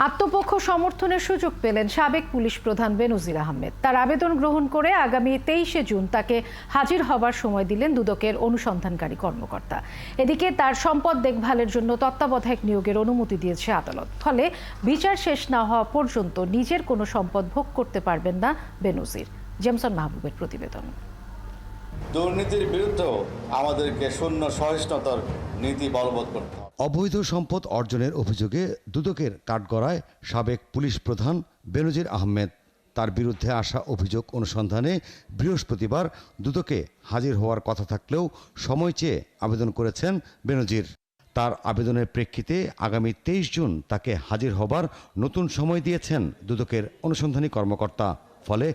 আত্মপক্ষ সমর্থনের সুযোগ পেলেন সাবেক পুলিশ প্রধান বেনজির আহমেদ। তার আবেদন গ্রহণ করে আগামী 23শে জুন তাকে হাজির হবার সময় দিলেন দুদকের অনুসন্ধানকারী কর্মকর্তা। এদিকে তার সম্পদ দেখভালের জন্য তত্ত্বাবধায়ক নিয়োগের অনুমতি দিয়েছে আদালত। ফলে বিচার শেষ না হওয়া পর্যন্ত নিজের কোনো সম্পদ ভোগ করতে পারবেন না বেনজির। জেমসন মাহবুবের প্রতিবেদন। দুর্নীতির বিরুদ্ধেও আমাদেরকে শূন্য সহিষ্ণুতার নীতি বলবৎ করতে হবে। অবৈধ সম্পদ অর্জনের অভিযোগে দুদকের কাঠগড়ায় সাবেক পুলিশ প্রধান বেনজির আহমেদ। তার বিরুদ্ধে আসা অভিযোগ অনুসন্ধানে বৃহস্পতিবার দুদকে হাজির হওয়ার কথা থাকলেও সময় চেয়ে আবেদন করেছেন বেনজির। তার আবেদনের প্রেক্ষিতে আগামী 23 জুন তাকে হাজির হবার নতুন সময় দিয়েছেন দুদকের অনুসন্ধানী কর্মকর্তা। ফলে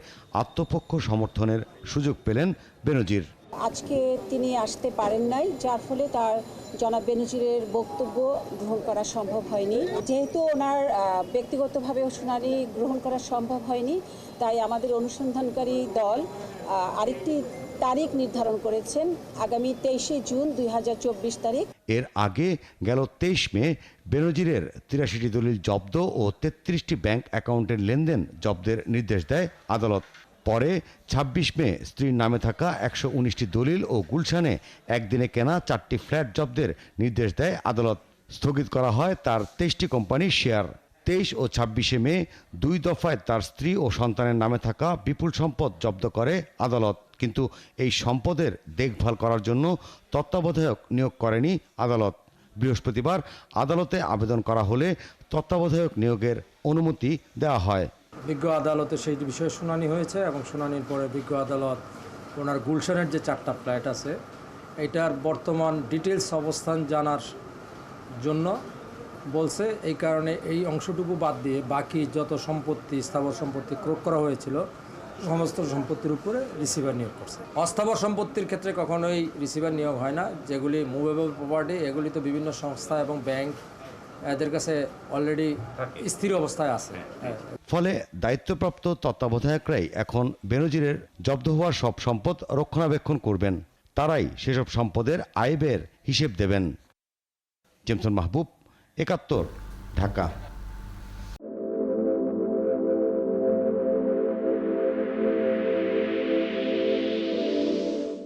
আত্মপক্ষ সমর্থনের সুযোগ পেলেন বেনজির। আজকে তিনি আসতে পারেন নাই, যার ফলে তার জনাব বেনজিরের বক্তব্য গ্রহণ করা সম্ভব হয়নি। যেহেতু ওনার ব্যক্তিগতভাবে শুনানি গ্রহণ করা সম্ভব হয়নি, তাই আমাদের অনুসন্ধানকারী দল আরেকটি তারিখ নির্ধারণ করেছেন, আগামী 23শে জুন 2024 তারিখ। এর আগে গেল 23 মে বেনজিরের 83টি দলিল জব্দ ও 33টি ব্যাংক অ্যাকাউন্টের লেনদেন জব্দের নির্দেশ দেয় আদালত। পরে 26 মে স্ত্রীর নামে থাকা 119টি দলিল ও গুলশানে একদিনে কেনা 4টি ফ্ল্যাট জব্দের নির্দেশ দেয় আদালত। স্থগিত করা হয় তার 23টি কোম্পানির শেয়ার। 23 ও 26শে মে 2 দফায় তার স্ত্রী ও সন্তানের নামে থাকা বিপুল সম্পদ জব্দ করে আদালত। কিন্তু এই সম্পদের দেখভাল করার জন্য তত্ত্বাবধায়ক নিয়োগ করেনি আদালত। বৃহস্পতিবার আদালতে আবেদন করা হলে তত্ত্বাবধায়ক নিয়োগের অনুমতি দেওয়া হয়। বিজ্ঞ আদালতে সেই বিষয়ে শুনানি হয়েছে এবং শুনানির পরে বিজ্ঞ আদালত ওনার গুলশানের যে 4টা ফ্ল্যাট আছে এটার বর্তমান ডিটেলস অবস্থান জানার জন্য বলছে। এই কারণে এই অংশটুকু বাদ দিয়ে বাকি যত সম্পত্তি, স্থাবর সম্পত্তি ক্রয় করা হয়েছিল সমস্ত সম্পত্তির উপরে রিসিভার নিয়োগ করছে। অস্থাবর সম্পত্তির ক্ষেত্রে কখনোই রিসিভার নিয়োগ হয় না। যেগুলি মুভেবল প্রপার্টি, এগুলি তো বিভিন্ন সংস্থা এবং ব্যাংক এদের কাছে অলরেডি স্থির অবস্থায় আছে। ফলে দায়িত্বপ্রাপ্ত তত্ত্বাবধায়করাই এখন বেনজিরের জব্দ হওয়ার সব সম্পদ রক্ষণাবেক্ষণ করবেন। তারাই সেসব সম্পদের আয় ব্যয়ের হিসেব দেবেন। জেমসন মাহবুব, 71, ঢাকা।